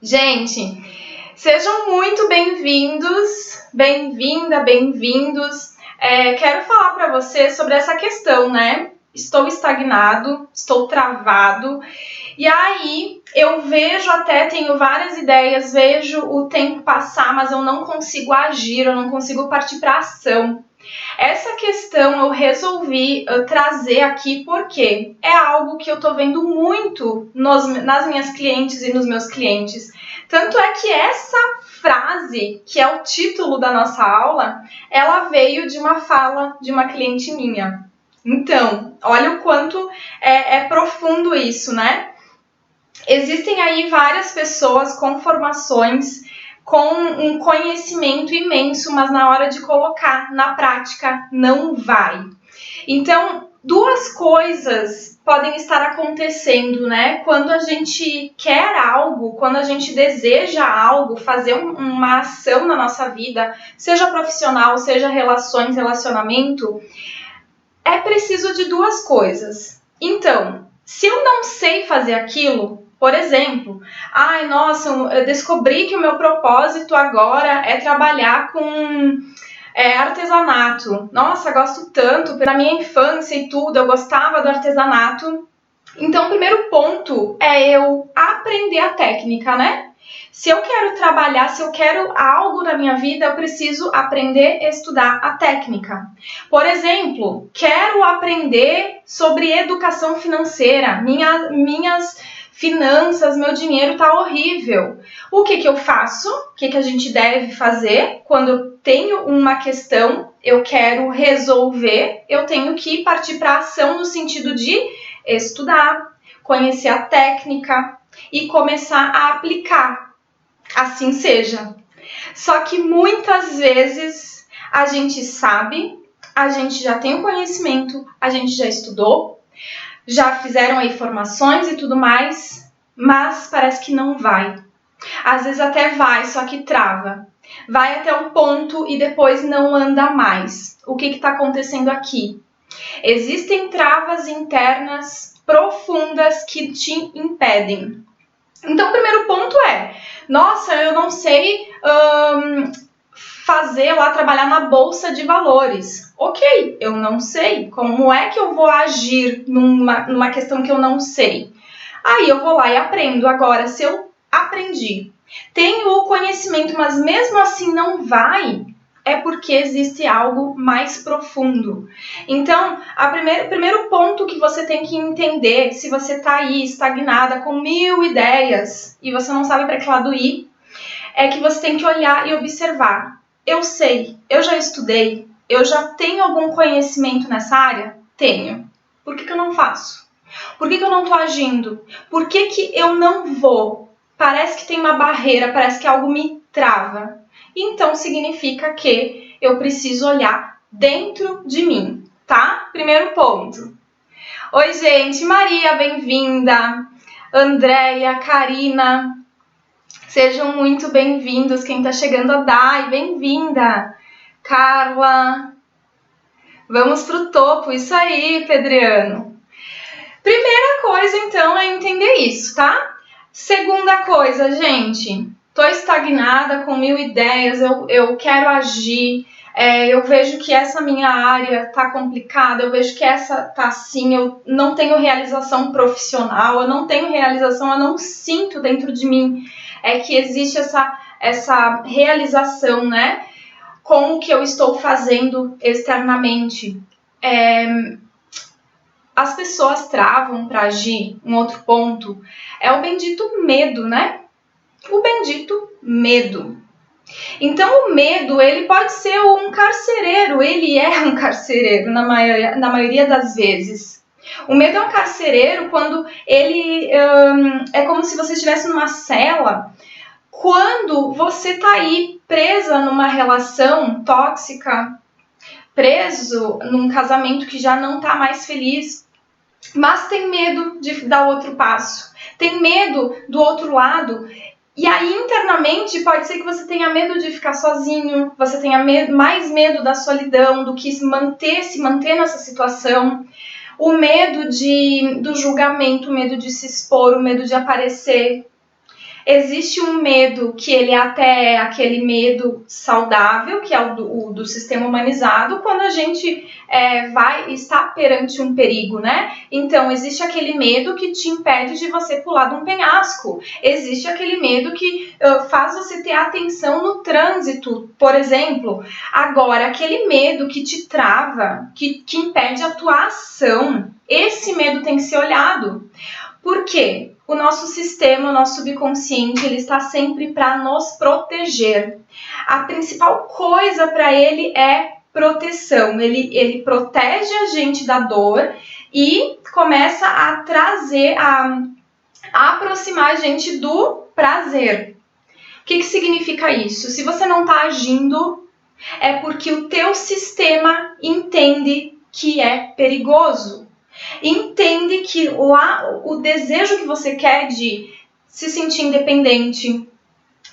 Gente, sejam muito bem-vindos, bem-vindos. Quero falar para você sobre essa questão, né? Estou estagnado, estou travado. E aí eu vejo tenho várias ideias, vejo o tempo passar, mas eu não consigo agir, eu não consigo partir para ação. Essa questão eu resolvi trazer aqui porque é algo que eu tô vendo muito nas minhas clientes e nos meus clientes. Tanto é que essa frase, que é o título da nossa aula, ela veio de uma fala de uma cliente minha. Então, olha o quanto é profundo isso, né? Existem aí várias pessoas com formações, com um conhecimento imenso, mas na hora de colocar na prática não vai. Então, duas coisas podem estar acontecendo, né? Quando a gente quer algo, quando a gente deseja algo, fazer uma ação na nossa vida, seja profissional, seja relações, relacionamento, é preciso de duas coisas. Então, se eu não sei fazer aquilo, por exemplo, eu descobri que o meu propósito agora é trabalhar com artesanato. Nossa, gosto tanto, na minha infância e tudo, eu gostava do artesanato. Então, o primeiro ponto é eu aprender a técnica, né? Se eu quero trabalhar, se eu quero algo na minha vida, eu preciso aprender a estudar a técnica. Por exemplo, quero aprender sobre educação financeira. Minhas finanças, meu dinheiro tá horrível. O que eu faço? O que a gente deve fazer quando eu tenho uma questão, eu quero resolver, eu tenho que partir para a ação no sentido de estudar, conhecer a técnica e começar a aplicar. Assim seja. Só que muitas vezes a gente sabe, a gente já tem o conhecimento, a gente já estudou, já fizeram aí formações e tudo mais, mas parece que não vai. Às vezes até vai, só que trava. Vai até um ponto e depois não anda mais. O que está acontecendo aqui? Existem travas internas profundas que te impedem. Então, o primeiro ponto é, nossa, eu não sei trabalhar na bolsa de valores. Ok, eu não sei. Como é que eu vou agir numa questão que eu não sei? Aí eu vou lá e aprendo. Agora, se eu aprendi, tenho o conhecimento, mas mesmo assim não vai, é porque existe algo mais profundo. Então, o primeiro ponto que você tem que entender, se você está aí estagnada com 1000 ideias e você não sabe para que lado ir, é que você tem que olhar e observar. Eu sei, eu já estudei, eu já tenho algum conhecimento nessa área? Tenho. Por que eu não faço? Por que eu não estou agindo? Por que eu não vou? Parece que tem uma barreira, parece que algo me trava. Então, significa que eu preciso olhar dentro de mim, tá? Primeiro ponto. Oi, gente. Maria, bem-vinda. Andréia, Karina, sejam muito bem-vindos. Quem tá chegando, a Dai, bem-vinda. Carla, vamos pro topo. Isso aí, Pedriano. Primeira coisa, então, é entender isso, tá? Segunda coisa, gente, tô estagnada com 1000 ideias, eu quero agir, eu vejo que essa minha área tá complicada, eu vejo que essa tá assim, eu não tenho realização profissional, eu não tenho realização, eu não sinto dentro de mim que existe essa realização, né, com o que eu estou fazendo externamente. As pessoas travam para agir. Um outro ponto é o bendito medo, né? O bendito medo. Então, o medo, ele pode ser um carcereiro. Ele é um carcereiro na maioria das vezes. O medo é um carcereiro quando ele é como se você estivesse numa cela. Quando você está aí presa numa relação tóxica, preso num casamento que já não está mais feliz, mas tem medo de dar outro passo, tem medo do outro lado, e aí internamente pode ser que você tenha medo de ficar sozinho, você tenha mais medo da solidão do que se manter nessa situação, o medo do julgamento, o medo de se expor, o medo de aparecer. Existe um medo que ele até é aquele medo saudável, que é o do sistema humanizado, quando a gente está perante um perigo, né? Então, existe aquele medo que te impede de você pular de um penhasco. Existe aquele medo que faz você ter atenção no trânsito, por exemplo. Agora, aquele medo que te trava, que impede a tua ação, esse medo tem que ser olhado. Por quê? O nosso sistema, o nosso subconsciente, ele está sempre para nos proteger. A principal coisa para ele é proteção. Ele protege a gente da dor e começa a trazer, a aproximar a gente do prazer. O que significa isso? Se você não está agindo, é porque o teu sistema entende que é perigoso. Entende que o desejo que você quer de se sentir independente,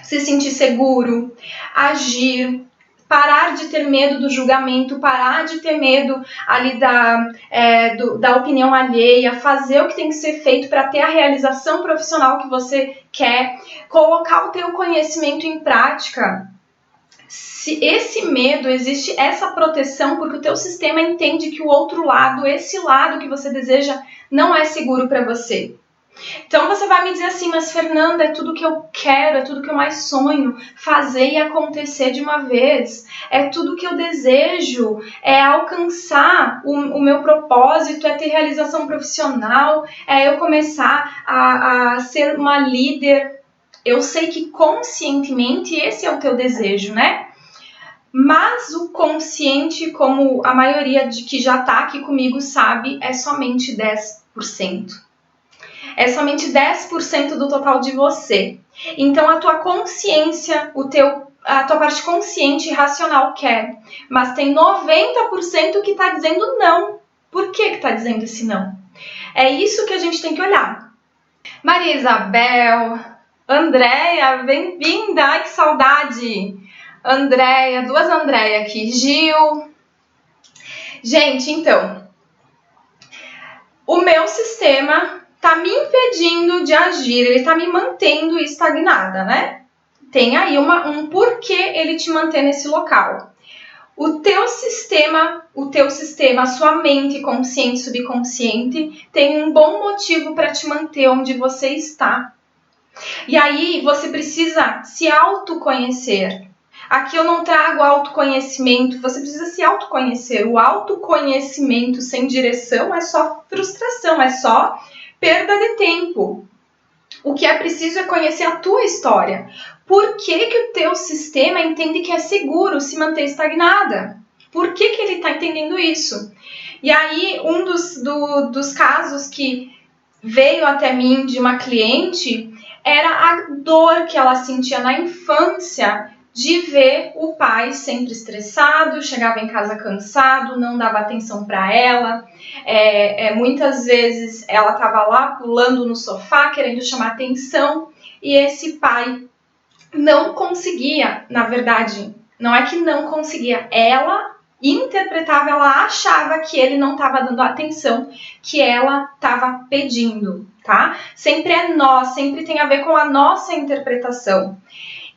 se sentir seguro, agir, parar de ter medo do julgamento, parar de ter medo ali da opinião alheia, fazer o que tem que ser feito para ter a realização profissional que você quer, colocar o teu conhecimento em prática. Se esse medo, existe essa proteção porque o teu sistema entende que o outro lado, esse lado que você deseja, não é seguro para você. Então você vai me dizer assim, mas Fernanda, é tudo que eu quero, é tudo que eu mais sonho fazer e acontecer de uma vez, é tudo que eu desejo, é alcançar o meu propósito, é ter realização profissional, é eu começar a ser uma líder. Eu sei que conscientemente esse é o teu desejo, né? Mas o consciente, como a maioria de que já está aqui comigo sabe, é somente 10%. É somente 10% do total de você. Então a tua consciência, a tua parte consciente e racional quer, mas tem 90% que está dizendo não. Por que está dizendo esse não? É isso que a gente tem que olhar. Maria Isabel, Andréia, bem-vinda! Ai, que saudade! Andréia, duas Andréia aqui. Gil. Gente, então, o meu sistema tá me impedindo de agir, ele tá me mantendo estagnada, né? Tem aí um porquê ele te mantém nesse local. O teu sistema, a sua mente consciente e subconsciente tem um bom motivo para te manter onde você está. E aí você precisa se autoconhecer. Aqui eu não trago autoconhecimento, você precisa se autoconhecer. O autoconhecimento sem direção é só frustração, é só perda de tempo. O que é preciso é conhecer a tua história. Por que o teu sistema entende que é seguro se manter estagnada? Por que ele está entendendo isso? E aí, um dos casos que veio até mim de uma cliente era a dor que ela sentia na infância de ver o pai sempre estressado, chegava em casa cansado, não dava atenção para ela. Muitas vezes ela estava lá pulando no sofá, querendo chamar atenção, e esse pai não conseguia, na verdade, não é que não conseguia, ela interpretava, ela achava que ele não estava dando a atenção que ela estava pedindo, tá? Sempre é nós, sempre tem a ver com a nossa interpretação.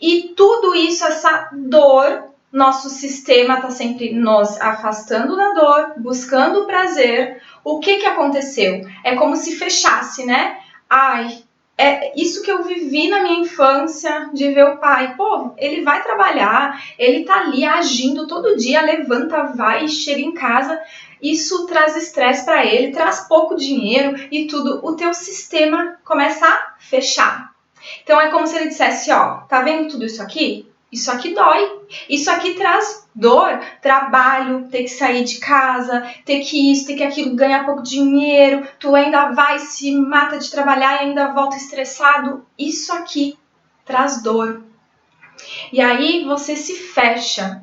E tudo isso, essa dor, nosso sistema está sempre nos afastando da dor, buscando o prazer. O que aconteceu? É como se fechasse, né? É isso que eu vivi na minha infância, de ver o pai. Pô, ele vai trabalhar, ele tá ali agindo todo dia, levanta, vai, chega em casa. Isso traz estresse para ele, traz pouco dinheiro e tudo. O teu sistema começa a fechar. Então é como se ele dissesse, ó, tá vendo tudo isso aqui? Isso aqui dói, isso aqui traz dor, trabalho, ter que sair de casa, ter que isso, ter que aquilo, ganhar pouco dinheiro, tu ainda vai, se mata de trabalhar e ainda volta estressado. Isso aqui traz dor. E aí você se fecha.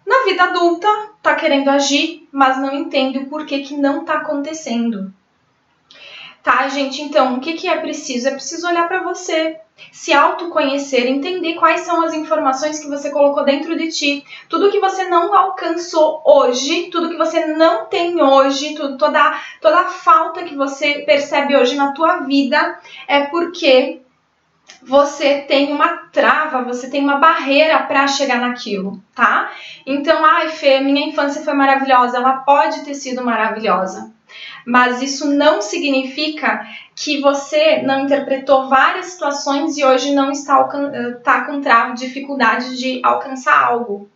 Na vida adulta, tá querendo agir, mas não entende o porquê que não tá acontecendo. Tá, gente? Então, o que é preciso? É preciso olhar para você, se autoconhecer, entender quais são as informações que você colocou dentro de ti. Tudo que você não alcançou hoje, tudo que você não tem hoje, toda a falta que você percebe hoje na tua vida é porque você tem uma trava, você tem uma barreira para chegar naquilo, tá? Então, ai, Fê, minha infância foi maravilhosa, ela pode ter sido maravilhosa, mas isso não significa que você não interpretou várias situações e hoje não está com dificuldade de alcançar algo.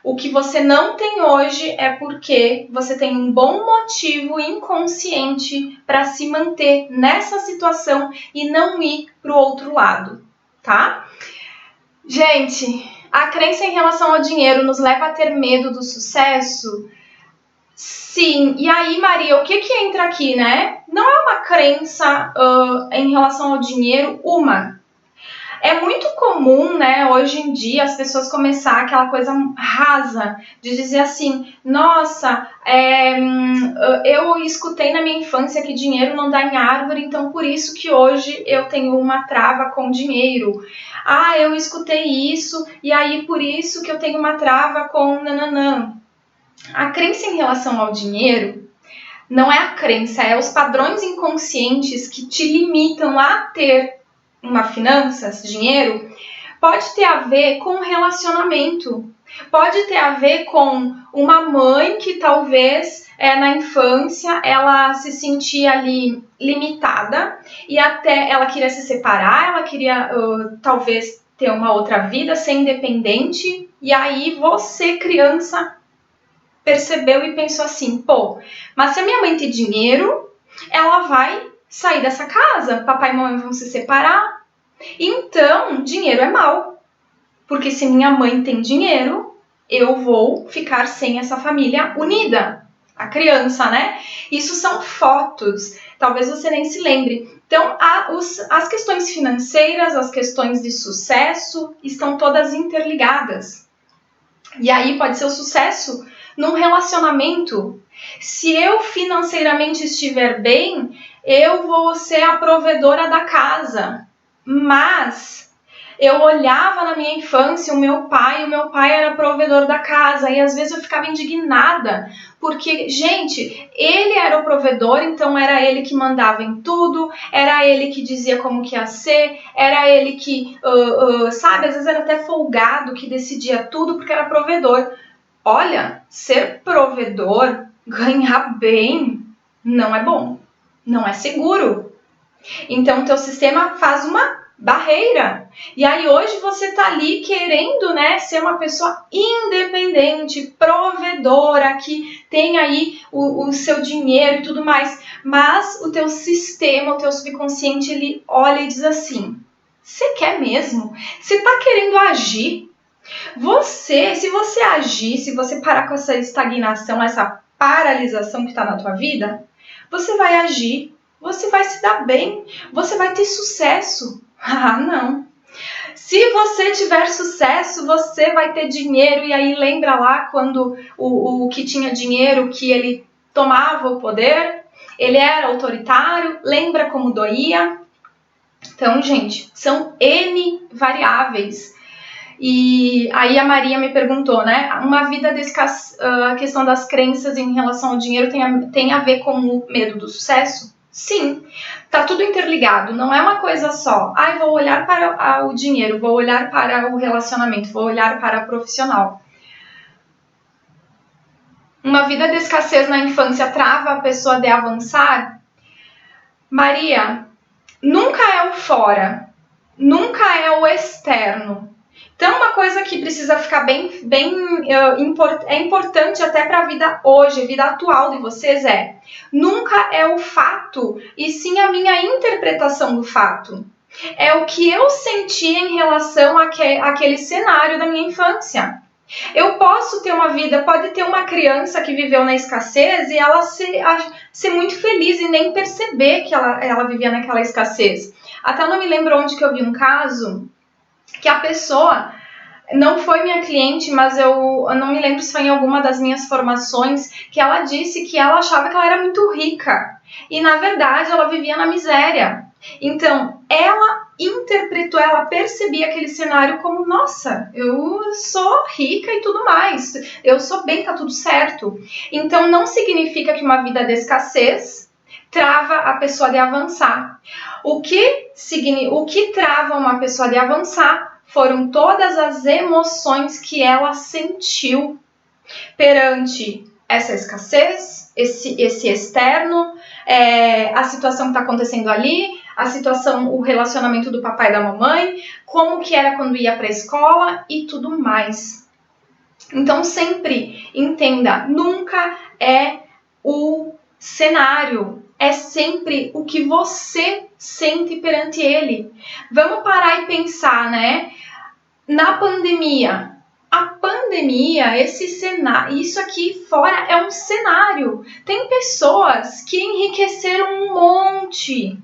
O que você não tem hoje é porque você tem um bom motivo inconsciente para se manter nessa situação e não ir para o outro lado, tá? Gente, a crença em relação ao dinheiro nos leva a ter medo do sucesso? Sim. E aí, Maria, o que entra aqui, né? Não é uma crença em relação ao dinheiro, É muito comum, né, hoje em dia, as pessoas começar aquela coisa rasa de dizer assim, nossa, eu escutei na minha infância que dinheiro não dá em árvore, então por isso que hoje eu tenho uma trava com dinheiro. Ah, eu escutei isso e aí por isso que eu tenho uma trava com nananã. A crença em relação ao dinheiro não é a crença, é os padrões inconscientes que te limitam a ter uma finanças, dinheiro, pode ter a ver com relacionamento, pode ter a ver com uma mãe que talvez na infância ela se sentia ali limitada e até ela queria se separar, ela queria talvez ter uma outra vida, ser independente, e aí você, criança, percebeu e pensou assim, pô, mas se a minha mãe tem dinheiro, ela vai sair dessa casa, papai e mamãe vão se separar, então dinheiro é mal, porque se minha mãe tem dinheiro, eu vou ficar sem essa família unida, a criança, né? Isso são fotos, talvez você nem se lembre. Então, as questões financeiras, as questões de sucesso estão todas interligadas. E aí pode ser o sucesso num relacionamento. Se eu financeiramente estiver bem, eu vou ser a provedora da casa. Mas eu olhava na minha infância o meu pai era provedor da casa, e às vezes eu ficava indignada, porque, gente, ele era o provedor, então era ele que mandava em tudo, era ele que dizia como que ia ser, era ele que, sabe, às vezes era até folgado, que decidia tudo porque era provedor. Olha, ser provedor, ganhar bem, não é bom, não é seguro. Então, o teu sistema faz uma barreira. E aí, hoje você tá ali querendo, né, ser uma pessoa independente, provedora, que tem aí o seu dinheiro e tudo mais. Mas o teu sistema, o teu subconsciente, ele olha e diz assim, você quer mesmo? Você tá querendo agir? Se você agir, se você parar com essa estagnação, essa paralisação que está na tua vida, você vai agir, você vai se dar bem, você vai ter sucesso. Ah, não. Se você tiver sucesso, você vai ter dinheiro. E aí lembra lá quando o que tinha dinheiro, que ele tomava o poder, ele era autoritário, lembra como doía? Então, gente, são N variáveis. E aí a Maria me perguntou, né? Uma vida a questão das crenças em relação ao dinheiro tem a ver com o medo do sucesso? Sim, tá tudo interligado, não é uma coisa só. Vou olhar para o dinheiro, vou olhar para o relacionamento, vou olhar para o profissional. Uma vida de escassez na infância trava a pessoa de avançar? Maria, nunca é o fora, nunca é o externo. Então, uma coisa que precisa ficar é importante até para a vida hoje, a vida atual de vocês nunca é o fato, e sim a minha interpretação do fato. É o que eu senti em relação àquele cenário da minha infância. Eu posso ter uma vida, pode ter uma criança que viveu na escassez e ela ser muito feliz e nem perceber que ela vivia naquela escassez. Até não me lembro onde que eu vi um caso que a pessoa não foi minha cliente, mas eu não me lembro se foi em alguma das minhas formações, que ela disse que ela achava que ela era muito rica e na verdade ela vivia na miséria. Então ela interpretou, ela percebia aquele cenário como, nossa, eu sou rica e tudo mais, eu sou bem, tá tudo certo. Então não significa que uma vida de escassez trava a pessoa de avançar. O que trava uma pessoa de avançar foram todas as emoções que ela sentiu perante essa escassez, esse externo, a situação que está acontecendo ali, a situação, o relacionamento do papai e da mamãe, como que era quando ia para a escola e tudo mais. Então sempre entenda, nunca é o cenário, é sempre o que você sente perante ele. Vamos parar e pensar, né? Na pandemia, a pandemia, esse cenário, isso aqui fora é um cenário. Tem pessoas que enriqueceram um monte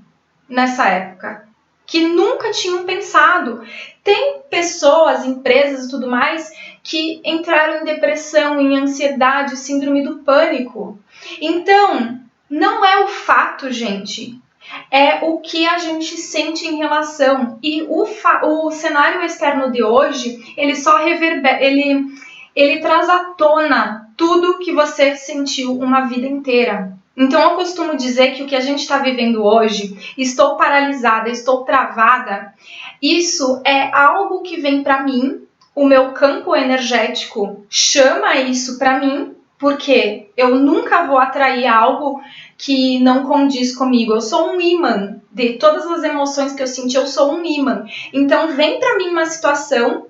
nessa época, que nunca tinham pensado. Tem pessoas, empresas e tudo mais, que entraram em depressão, em ansiedade, síndrome do pânico. Então, não é o fato, gente, é o que a gente sente em relação. E o cenário externo de hoje, ele só reverbera, ele traz à tona tudo que você sentiu uma vida inteira. Então eu costumo dizer que o que a gente está vivendo hoje, estou paralisada, estou travada, isso é algo que vem para mim, o meu campo energético chama isso para mim, porque eu nunca vou atrair algo que não condiz comigo. Eu sou um imã de todas as emoções que eu senti, eu sou um imã. Então vem para mim uma situação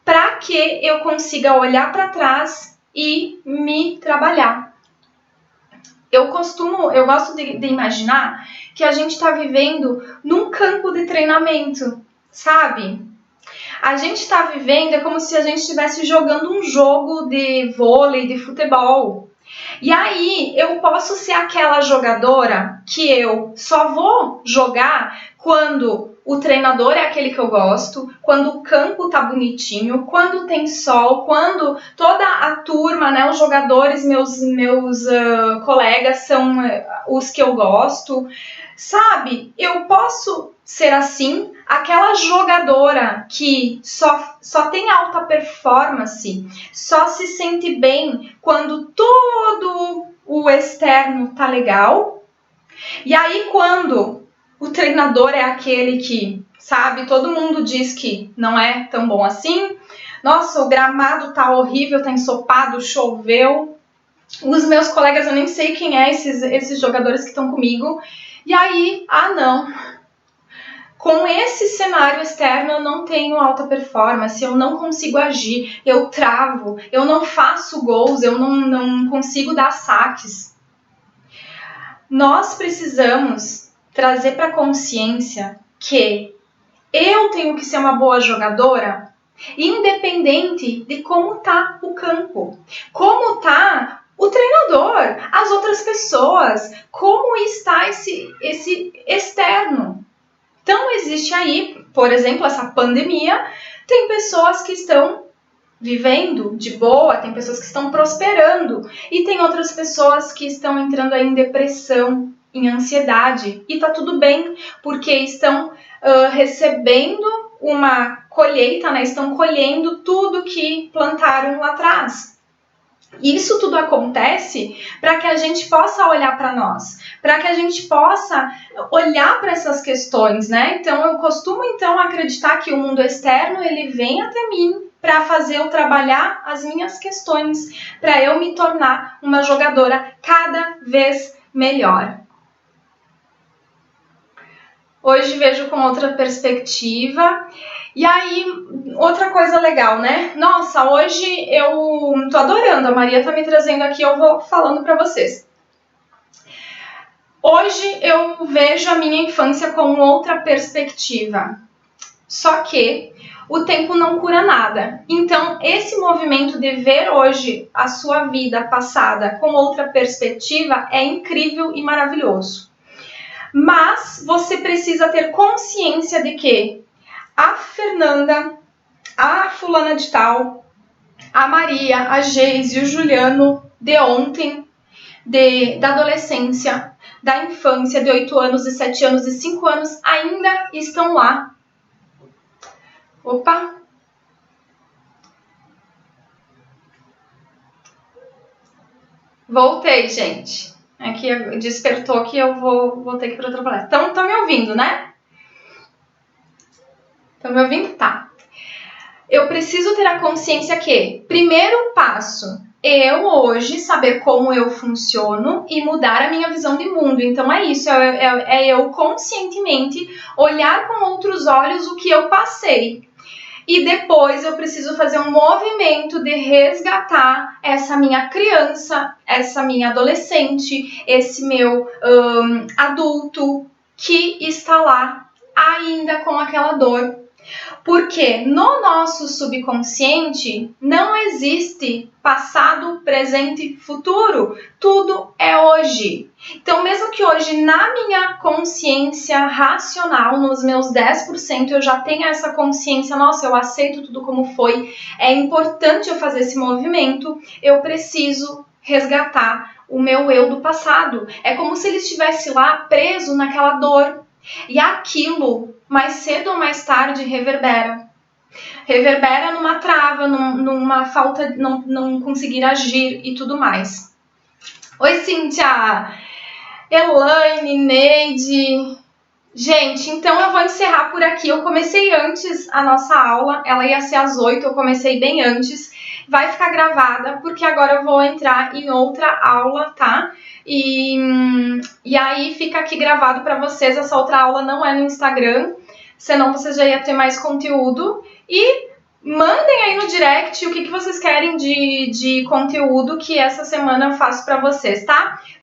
para que eu consiga olhar para trás e me trabalhar. Eu gosto de imaginar que a gente está vivendo num campo de treinamento, sabe? A gente está vivendo, é como se a gente estivesse jogando um jogo de vôlei, de futebol. E aí eu posso ser aquela jogadora que eu só vou jogar quando o treinador é aquele que eu gosto, quando o campo tá bonitinho, quando tem sol, quando toda a turma, né, os jogadores, meus colegas são os que eu gosto. Sabe, eu posso ser assim, aquela jogadora que só tem alta performance, só se sente bem quando todo o externo tá legal. E aí quando o treinador é aquele que, sabe, todo mundo diz que não é tão bom assim. Nossa, o gramado tá horrível, tá ensopado, choveu. Os meus colegas, eu nem sei quem é esses jogadores que estão comigo. E aí, não. Com esse cenário externo eu não tenho alta performance, eu não consigo agir, eu travo, eu não faço gols, eu não consigo dar saques. Nós precisamos trazer para a consciência que eu tenho que ser uma boa jogadora, independente de como tá o campo, como tá o treinador, as outras pessoas, como está esse externo. Então existe aí, por exemplo, essa pandemia, tem pessoas que estão vivendo de boa, tem pessoas que estão prosperando e tem outras pessoas que estão entrando aí em depressão, em ansiedade, e tá tudo bem, porque estão recebendo uma colheita, né? Estão colhendo tudo que plantaram lá atrás. Isso tudo acontece para que a gente possa olhar para nós, para que a gente possa olhar para essas questões, né? Então eu costumo acreditar que o mundo externo ele vem até mim para fazer eu trabalhar as minhas questões, para eu me tornar uma jogadora cada vez melhor. Hoje vejo com outra perspectiva. E aí, outra coisa legal, né? Nossa, hoje eu tô adorando, a Maria tá me trazendo aqui, eu vou falando pra vocês. Hoje eu vejo a minha infância com outra perspectiva. Só que o tempo não cura nada. Então, esse movimento de ver hoje a sua vida passada com outra perspectiva é incrível e maravilhoso. Mas você precisa ter consciência de que a Fernanda, a fulana de tal, a Maria, a Geise e o Juliano de ontem, da adolescência, da infância de 8 anos, de 7 anos e 5 anos, ainda estão lá. Opa! Voltei, gente. É que despertou que eu vou ter que ir para outra palestra. Estão me ouvindo, né? Estão me ouvindo? Tá. Eu preciso ter a consciência que, primeiro passo, eu hoje saber como eu funciono e mudar a minha visão de mundo. Então é isso, é eu conscientemente olhar com outros olhos o que eu passei. E depois eu preciso fazer um movimento de resgatar essa minha criança, essa minha adolescente, esse meu adulto que está lá ainda com aquela dor. Porque no nosso subconsciente não existe passado, presente, futuro. Tudo é hoje. Então, mesmo que hoje na minha consciência racional, nos meus 10%, eu já tenha essa consciência, nossa, eu aceito tudo como foi, é importante eu fazer esse movimento, eu preciso resgatar o meu eu do passado. É como se ele estivesse lá preso naquela dor. E aquilo, mais cedo ou mais tarde, reverbera. Reverbera numa trava, numa falta de não conseguir agir e tudo mais. Oi, Cíntia! Elaine, Neide... Gente, então eu vou encerrar por aqui. Eu comecei antes a nossa aula, ela ia ser às 8, eu comecei bem antes. Vai ficar gravada, porque agora eu vou entrar em outra aula, tá? E aí fica aqui gravado para vocês. Essa outra aula não é no Instagram, senão vocês já iam ter mais conteúdo. E mandem aí no direct o que vocês querem de conteúdo que essa semana eu faço para vocês, tá?